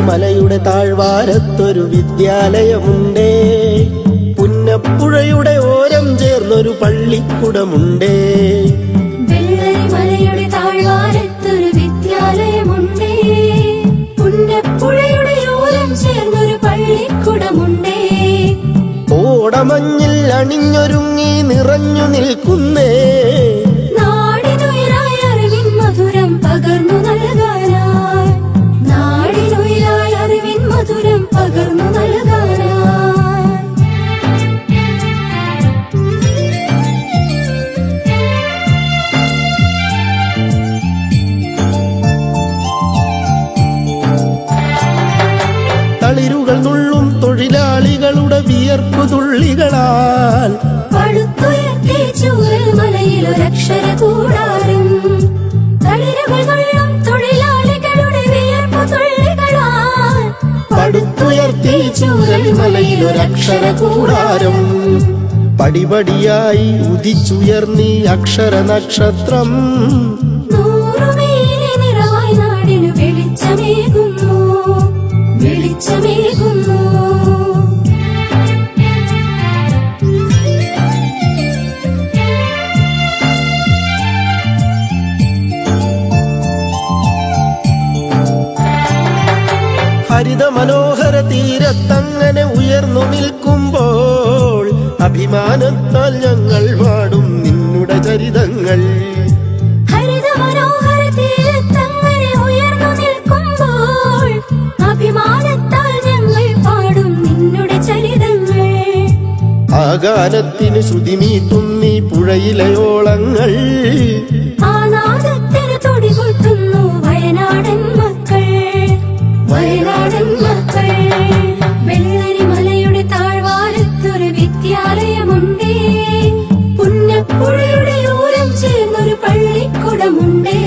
മലയുടെ താഴ്വാരത്തൊരു വിദ്യാലയമുണ്ടേ. പുന്നപ്പുഴയുടെ ഓരം ചേർന്നൊരു പള്ളിക്കുടമുണ്ടേ. മലയുടെ താഴ്വാരത്തൊരു വിദ്യാലയമുണ്ടേ. പുന്നപ്പുഴയുടെ ഓരം ചേർന്നൊരു പള്ളിക്കുടമുണ്ടേ. ഓടമഞ്ഞിൽ അണിഞ്ഞൊരുങ്ങി നിറഞ്ഞു നിൽക്കുന്നേ. നാടിനുയിരായി അറിവിൻ മധുരം പകർന്നു നൽകാനായി. നാടിനുയിരായി അറിവിൻ മധുരം പകർന്നു നൽകാനായി. തളിരുകൾ നുള്ളും തൊഴിലാളികളുടെ വിയർപ്പു തുള്ളികളാൽ പടുത്തുയർത്തി ചൂരൽ മലയിലൊരക്ഷര കൂടാരം. തളിരുകൾ നുള്ളും തൊഴിലാളികളുടെ വിയർപ്പു തുള്ളികളാൽ പടുത്തുയർത്തി ചൂരൽ മലയിലൊരക്ഷര കൂടാരം. പടിപടിയായി ഉദിച്ചുയർന്നീ അക്ഷര നക്ഷത്രം. നൂറുമേനി നിറവായി നാടിനു വെളിച്ചമേകുന്നു, വെളിച്ചമേകുന്നു. ഹരിത മനോഹര തീരത്തങ്ങനെ ഉയർന്നു നിൽക്കുമ്പോൾ അഭിമാനത്താൽ ഞങ്ങൾ പാടും നിന്നുടെ ചരിതങ്ങൾ. ഹരിത മനോഹര തീരത്തങ്ങനെ ഉയർന്നു നിൽക്കുമ്പോൾ അഭിമാനത്താൽ ഞങ്ങൾ പാടും നിന്നുടെ ചരിതങ്ങൾ. ആ ഗാനത്തിന് ശ്രുതിമീട്ടുന്നീ പുഴയിലയോളങ്ങൾ. ആ നാദത്തിന് തുടികൊട്ടുന്നു വയനാടൻ മക്കൾ, വയനാടൻ മക്കൾ. വെള്ളരിമലയുടെ താഴ്വാരത്തൊരു വിദ്യാലയമുണ്ടേ. പുന്നപ്പുഴയുടെ ഓരം ചേർന്നൊരു പള്ളിക്കുടമുണ്ടേ.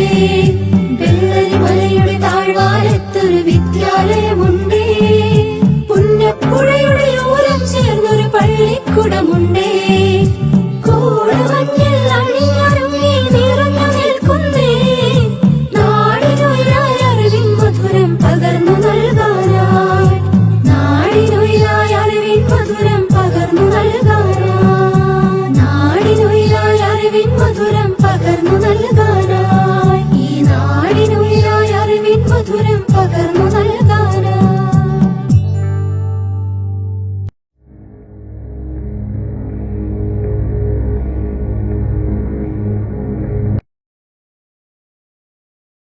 വെള്ളരിമലയുടെ താഴ്വാരത്തൊരു വിദ്യാലയമുണ്ടേ. പുന്നപ്പുഴയുടെ ഓരം ചേർന്നൊരു പള്ളിക്കുടമുണ്ടേ. കോടമഞ്ഞിൽ അണിഞ്ഞൊരുങ്ങി നിറഞ്ഞു നിൽക്കുന്നേ. നാടിനുയിരായി അറിവിൻ മധുരം പകർന്നു നൽകാനായി. നാടിനുയിരായി അറിവിൻ മധുരം പകർന്നു നൽകാനായി. നാടിനുയിരായി അറിവിൻ മധുരം പകർന്നു നൽകാനായി. ഈ നാടിനുയിരായി അറിവിൻ മധുരം പകർന്നു